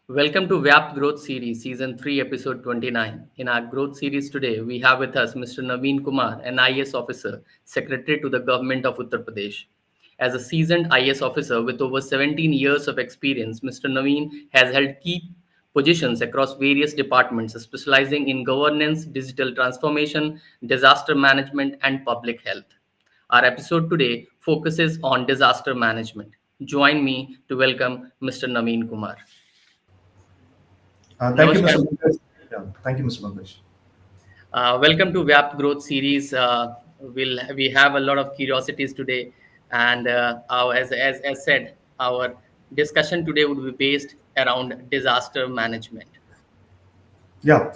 Welcome to VYAPT Growth Series, Season 3, Episode 29. In our growth series today, we have with us Mr. Naveen Kumar, an IAS officer, Secretary to the Government of Uttar Pradesh. As a seasoned IAS officer with over 17 years of experience, Mr. Naveen has held key positions across various departments, specializing in governance, digital transformation, disaster management, and public health. Our episode today focuses on disaster management. Join me to welcome Mr. Naveen Kumar. Thank you, Namaskar. Mr. Pankaj. Yeah, thank you, Mr. Pankaj. Welcome to VYAPT Growth Series. We have a lot of curiosities today, and as said, our discussion today would be based around disaster management. Yeah,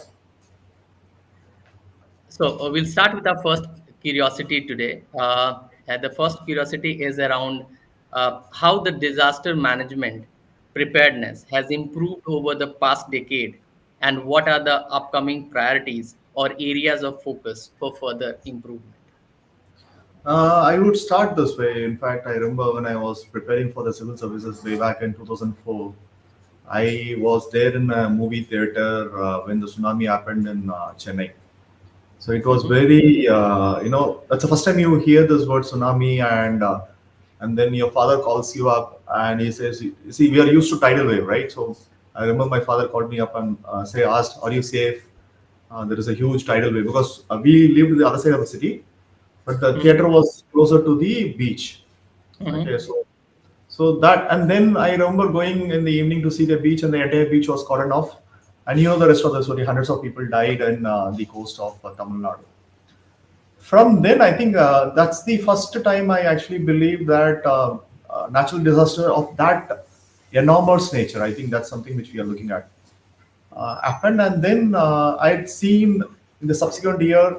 So we'll start with our first curiosity today. And the first curiosity is around how the disaster management preparedness has improved over the past decade, and what are the upcoming priorities or areas of focus for further improvement. I would start this way. In fact, I remember when I was preparing for the civil services way back in 2004, I was there in a movie theater when the tsunami happened in Chennai. So it was Mhm. very, that's the first time you hear this word tsunami, and then your father calls you up and he says, "You see, we are used to tidal wave, right?" So I remember my father called me up and asked, "Are you safe? There is a huge tidal wave because we lived the other side of the city, but the theater Mhm. was closer to the beach." Okay, Mhm. so that, and then I remember going in the evening to see the beach, and the entire beach was cordoned off, and the rest of the story. Hundreds of people died in the coast of Tamil Nadu. From then, I think that's the first time I actually believe that natural disaster of that enormous nature. I think that's something which we are looking at happened, and then I'd seen in the subsequent year,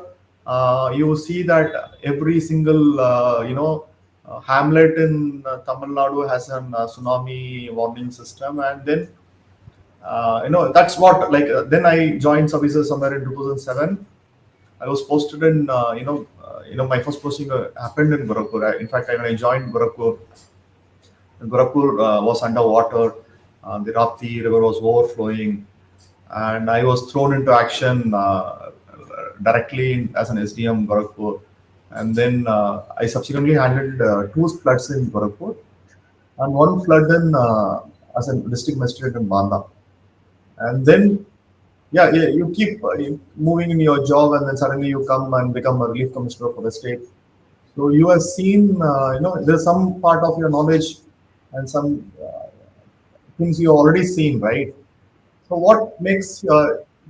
you see that every single hamlet in Tamil Nadu has an tsunami warning system, and then that's what like then I joined services somewhere in 2007. I was posted in my first posting happened in Gorakhpur. In fact, when I joined Gorakhpur, Gorakhpur was underwater. The Rapti river was overflowing, and I was thrown into action directly as an SDM Gorakhpur. And then I subsequently handled two floods in Gorakhpur and one flood in as a district magistrate in Banda. And then, yeah, you keep moving in your job, and then suddenly you come and become a relief commissioner for the state. So you have seen, there's some part of your knowledge and some things you already seen, right? So what makes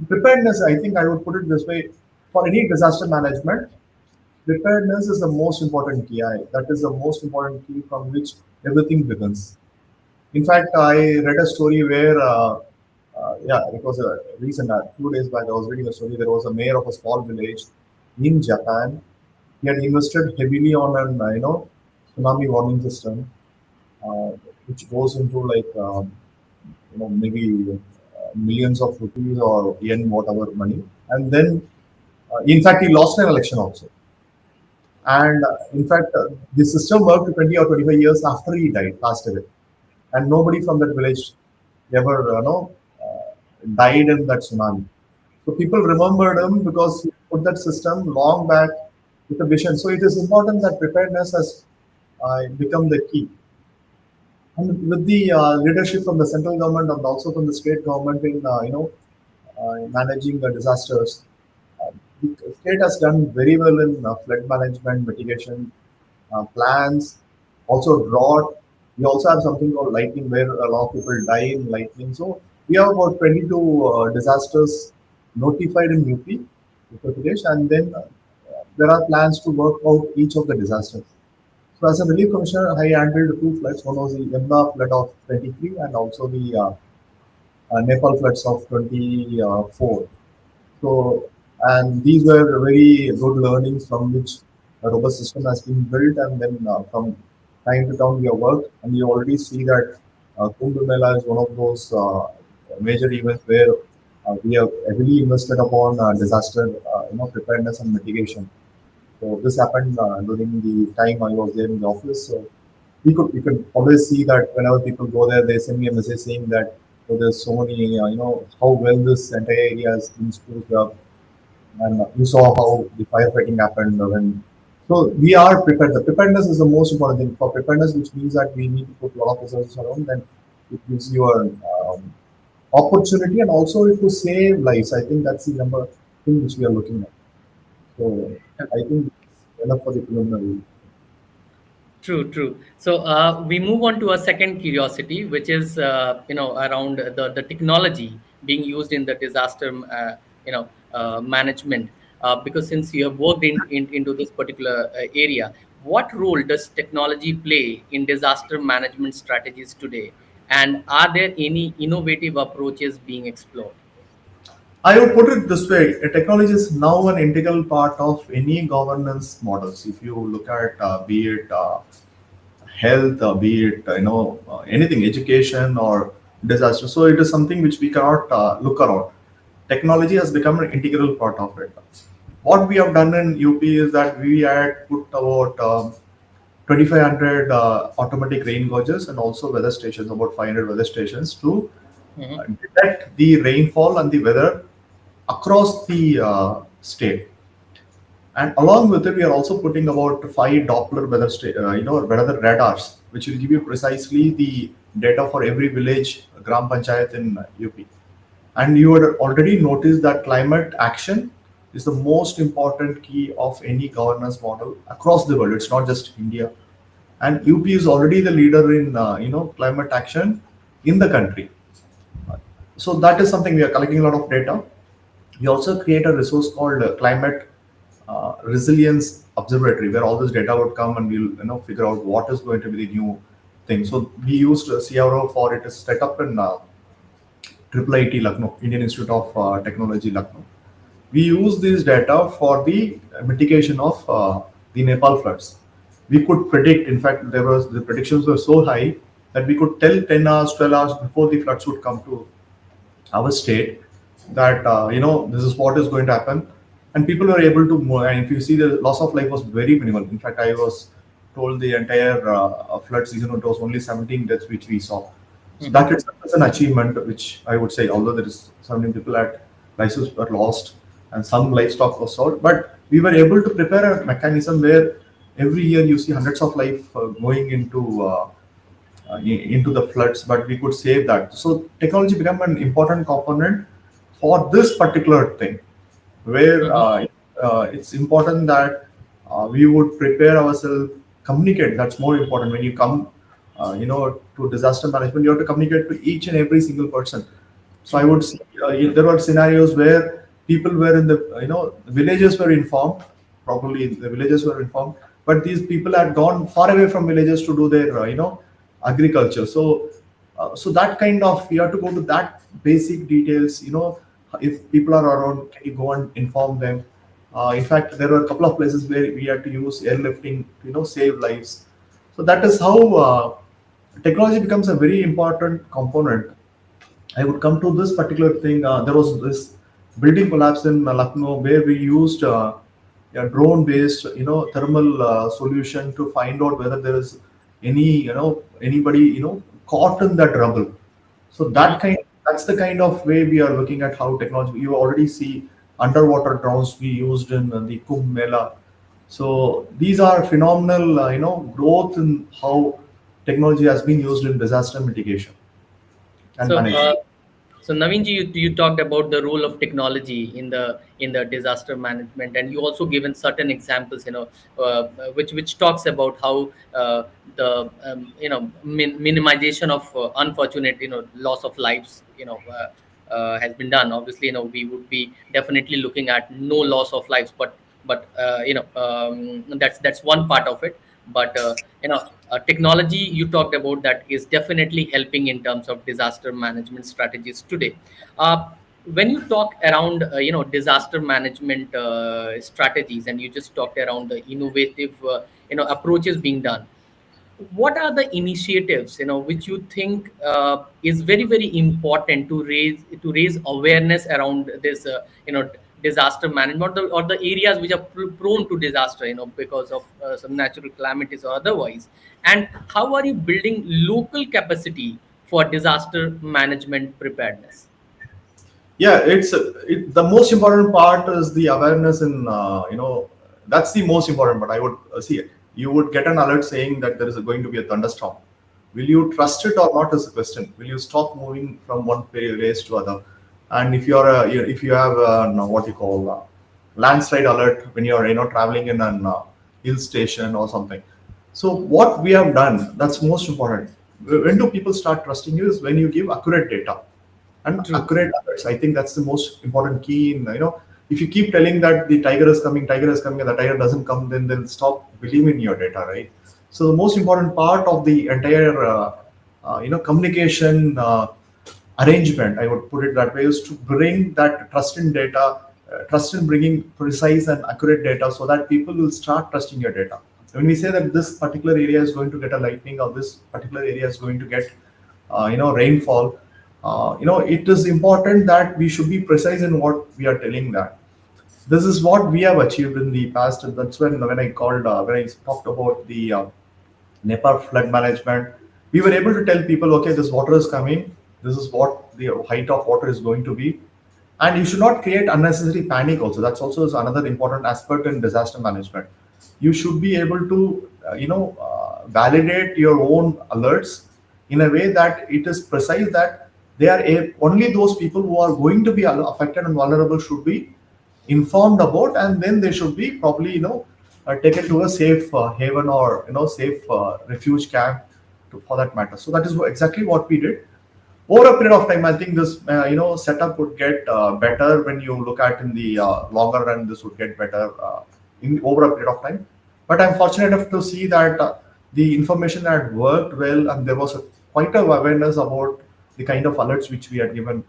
preparedness? I think I would put it this way: for any disaster management, preparedness is the most important key. That is the most important key from which everything begins. In fact, I read a story where, yeah, it was a recent 2 days back. I was reading a story. There was a mayor of a small village in Japan. He had invested heavily on an tsunami warning system, uh, which goes into like maybe millions of rupees or yen, whatever money. And then, in fact, he lost an election also. And in fact, the system worked 20 or 25 years after he died, passed away. And nobody from that village ever, died in that tsunami. So people remembered him because he put that system long back with a vision. So it is important that preparedness has become the key. And with the leadership from the central government and also from the state government in managing the disasters, uh, the state has done very well in flood management, mitigation plans, also drought. We also have something called lightning, where a lot of people die in lightning. So we have about 22 disasters notified in UP, Uttar Pradesh, and then there are plans to work out each of the disasters. So as a relief commissioner, I handled two floods. One was the Yamuna flood of 23 and also the Nepal floods of 24. So, and these were very good learnings from which a robust system has been built. And then from time to time we have worked, and you already see that Kumbh Mela is one of those major events where we have heavily invested upon disaster, preparedness and mitigation. So this happened during the time I was there in the office. So we could always see that whenever people go there, they send me a message saying that So there's so many, how well this entire area has been spruced up, and you saw how the firefighting happened when. So we are prepared. The preparedness is the most important thing for preparedness, which means that we need to put a lot of resources around. Then it gives you an opportunity and also to save lives. I think that's the number thing which we are looking at. So I think it's enough for the preliminary. True, true. So we move on to a second curiosity, which is around the technology being used in the disaster management. Because since you have worked into this particular area, what role does technology play in disaster management strategies today? And are there any innovative approaches being explored? I would put it this way: technology is now an integral part of any governance models. If you look at, be it health, be it anything, education or disaster. So it is something which we cannot look around. Technology has become an integral part of it. What we have done in UP is that we had put about 2,500 automatic rain gauges and also weather stations, about 500 weather stations to Mhm. detect the rainfall and the weather across the state. And along with it, we are also putting about five Doppler weather radars, which will give you precisely the data for every village, Gram Panchayat in UP. And you would already noticed that climate action is the most important key of any governance model across the world. It's not just India. And UP is already the leader in climate action in the country. So that is something we are collecting a lot of data. We also create a resource called Climate Resilience Observatory, where all this data would come and we'll figure out what is going to be the new thing. So we used CRO for it is set up in Triple IT Lucknow, Indian Institute of Technology Lucknow. We use this data for the mitigation of the Nepal floods. We could predict, in fact, there was the predictions were so high that we could tell 10 hours, 12 hours before the floods would come to our state that this is what is going to happen, and people were able to move. And if you see, the loss of life was very minimal. In fact, I was told the entire flood season it was only 17 deaths which we saw. So Mhm. that itself is an achievement, which I would say, although there is 17 people at lives were lost and some livestock was sold, but we were able to prepare a mechanism where every year you see hundreds of life going into the floods, but we could save that. So technology became an important component for this particular thing, where Mhm. it's important that we would prepare ourselves, communicate. That's more important when you come, to disaster management. You have to communicate to each and every single person. So I True. would say there were scenarios where people were in the villages were informed properly. The villages were informed, but these people had gone far away from villages to do their agriculture. So that kind of you have to go to that basic details. If people are around, can you go and inform them? In fact, there were a couple of places where we had to use airlifting to save lives. So that is how technology becomes a very important component. I would come to this particular thing. There was this building collapse in Lucknow where we used a drone-based, thermal solution to find out whether there is anybody, caught in that rubble. So Mhm. that's the kind of way we are looking at how technology. You already see underwater drones we used in the Kumbh Mela. So these are phenomenal, growth in how technology has been used in disaster mitigation and So, management. so Naveen ji, you talked about the role of technology in the disaster management, and you also given certain examples, which talks about how the minimization of unfortunate loss of lives has been done. Obviously, we would be definitely looking at no loss of lives, but that's one part of it. But technology you talked about that is definitely helping in terms of disaster management strategies today. When you talk around disaster management strategies, and you just talked around the innovative approaches being done, what are the initiatives which you think is very very important to raise awareness around this disaster management, or the areas which are prone to disaster because of some natural calamities or otherwise, and how are you building local capacity for disaster management preparedness? Yeah, the most important part is the awareness in that's the most important part. I would see it. You would get an alert saying that there is going to be a thunderstorm. Will you trust it or not is the question. Will you stop moving from one place to other? And if you have what you call landslide alert when you're traveling in an hill station or something. So what we have done, that's most important. When do people start trusting you is when you give accurate data and True. accurate alerts. I think that's the most important key. If you keep telling that the tiger is coming, and the tiger doesn't come, then they'll stop believing in your data, right? So the most important part of the entire, communication arrangement, I would put it that way, is to bring that trust in data, trust in bringing precise and accurate data, so that people will start trusting your data. When we say that this particular area is going to get a lightning, or this particular area is going to get rainfall, it is important that we should be precise in what we are telling that. This is what we have achieved in the past, and that's when I talked about the Nepal flood management. We were able to tell people, okay, this water is coming. This is what the height of water is going to be, and you should not create unnecessary panic. Also, that's also is another important aspect in disaster management. You should be able to, validate your own alerts in a way that it is precise that only those people who are going to be affected and vulnerable should be informed about, and then they should be probably taken to a safe haven, or safe refuge camp for that matter. So that is exactly what we did. Over a period of time, I think this setup would get better. When you look at in the longer run, this would get better in over a period of time. But I'm fortunate enough to see that the information had worked well, and there was quite a awareness about the kind of alerts which we had given.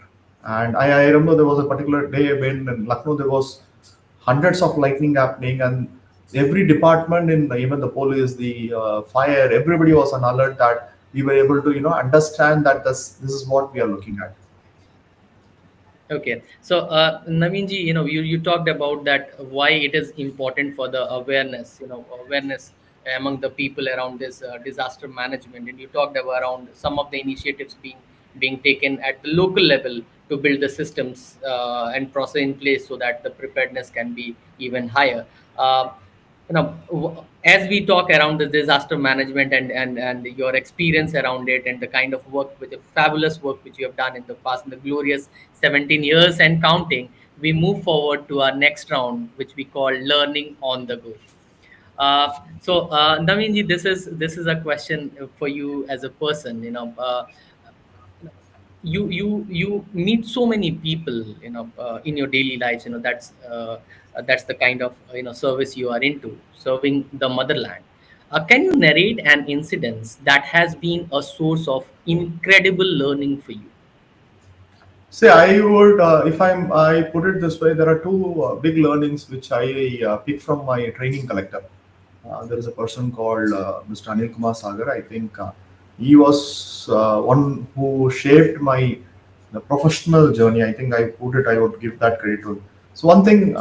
And I remember there was a particular day when in Lucknow there was hundreds of lightning happening, and every department, in even the police, the fire, everybody was on alert, that we were able to understand that this is what we are looking at. Okay, so Naveen ji, you talked about that why it is important for the awareness, awareness among the people around this disaster management, and you talked about around some of the initiatives being taken at the local level to build the systems and process in place so that the preparedness can be even higher. Uh, as we talk around the disaster management and your experience around it, and the kind of work, with the fabulous work which you have done in the past, in the glorious 17 years and counting, we move forward to our next round, which we call learning on the go. Naveen ji, this is a question for you as a person. You meet so many people, in your daily lives. That's the kind of service you are into, serving the motherland. Can you narrate an incident that has been a source of incredible learning for you? Say, I would, if I put it this way, there are two big learnings which I pick from my training collector. There is a person called Mr. Anil Kumar Sagar. I think he was one who shaped my the professional journey. I think I would give that credit to him. So one thing,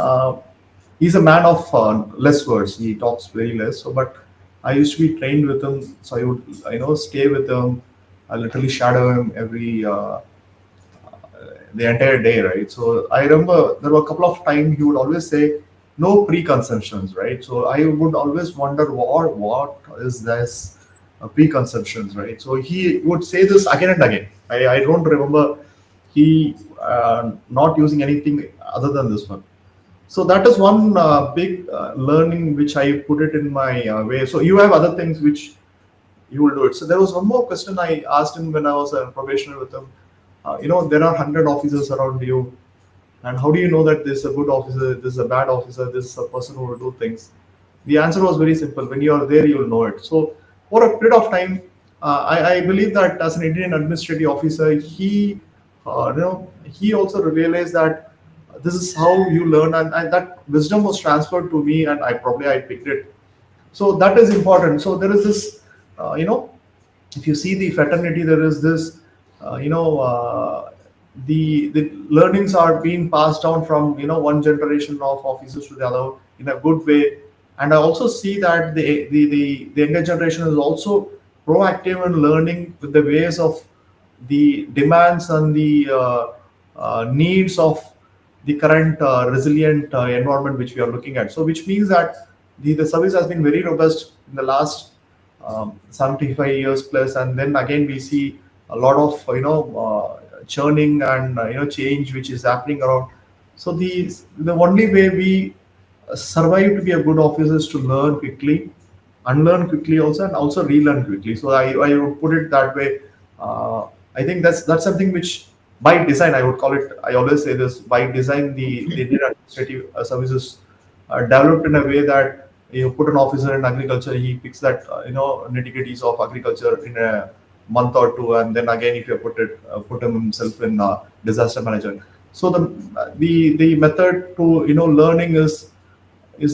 he's a man of less words. He talks very less. So, but I used to be trained with him, so I would stay with him. I literally shadow him every the entire day, right? So I remember there were a couple of times he would always say, "No preconceptions," right? So I would always wonder what is this preconceptions, right? So he would say this again and again. I don't remember he not using anything other than this one. So that is one big learning which I put it in my way. So you have other things which you will do it. So there was one more question I asked him when I was a probationer with him. There are 100 officers around you, and how do you know that this is a good officer, this is a bad officer, this is a person who will do things? The answer was very simple. When you are there, you will know it. So for a period of time, I believe that as an Indian administrative officer, he also realized that this is how you learn, and that wisdom was transferred to me, and I picked it. So that is important. So there is this, if you see the fraternity, there is this, the learnings are being passed down from one generation of officers to the other in a good way. And I also see that the younger generation is also proactive in learning with the ways of the demands and the needs of the current resilient environment which we are looking at. So, which means that the service has been very robust in the last 75 years plus, and then again we see a lot of churning and change which is happening around. So the only way we survive to be a good officer is to learn quickly, unlearn quickly also, and also relearn quickly. So I would put it that way. uh, I think that's something which by design I would call it. I always say this: by design the Indian administrative services developed in a way that you put an officer in agriculture, he picks that nitty-gritties of agriculture in a month or two, and then again if you put him himself in disaster management. So the method to learning is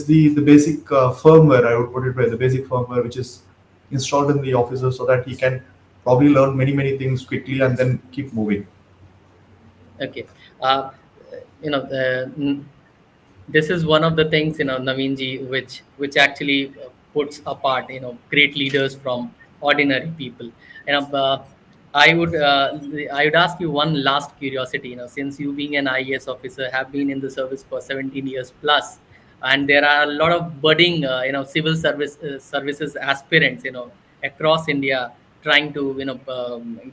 the basic firmware, I would put it by the basic firmware which is installed in the officer, so that he can probably learn many things quickly and then keep moving. Okay. Uh, you know, this is one of the things, Naveenji, which actually puts apart great leaders from ordinary people. you know uh, I would ask you one last curiosity. Since you, being an IAS officer, have been in the service for 17 years plus, and there are a lot of budding civil services aspirants across India, trying to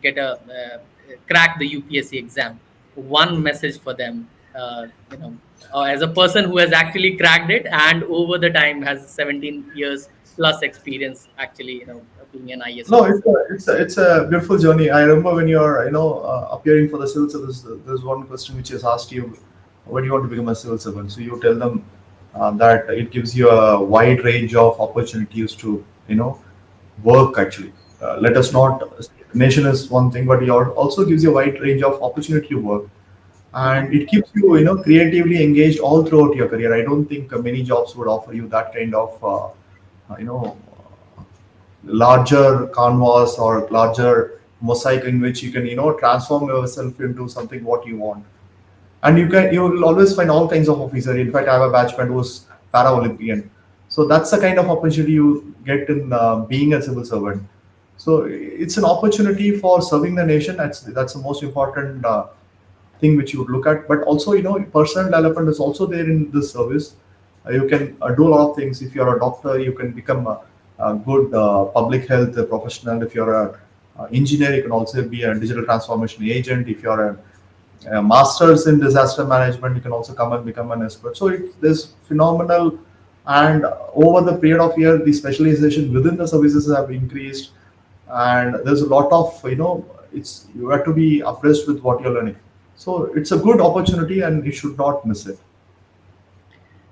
get a crack the UPSC exam. One message for them, as a person who has actually cracked it and over the time has 17 years plus experience, actually, being an IS No, it's officer. a beautiful journey. I remember when you are appearing for the civil service, there's one question which is asked you: when you want to become a civil servant. So you tell them that it gives you a wide range of opportunities to work. Actually, let us not, nation is one thing, but it also gives you a wide range of opportunity to work, Mhm. and it keeps you creatively engaged all throughout your career. I don't think many jobs would offer you that kind of you know larger canvas or larger mosaic in which you can transform yourself into something what you want. And you will always find all kinds of officer. In fact, I have a batchmate who's para Olympian. So that's the kind of opportunity you get in being a civil servant. So it's an opportunity for serving the nation. That's the most important thing which you would look at. But also, personal development is also there in this service. You can do a lot of things. If you're a doctor, you can become a good public health professional. If you're a engineer, you can also be a digital transformation agent. If you're a master's in disaster management, you can also come and become an expert. So there's phenomenal, and over the period of year, the specialization within the services have increased, and there's a lot of it's you have to be abreast with what you're learning. So it's a good opportunity, and you should not miss it.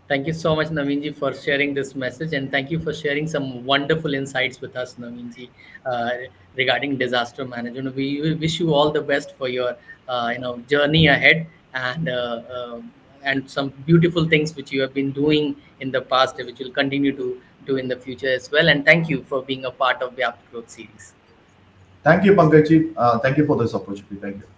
Thank you so much, Naveenji, for sharing this message, and thank you for sharing some wonderful insights with us, Naveenji, uh, regarding disaster management. We wish you all the best for your, journey ahead, and some beautiful things which you have been doing in the past, which you'll continue to do in the future as well. And thank you for being a part of the VYAPT Growth Series. Thank you, Pankaj. Thank you for this opportunity. Thank you.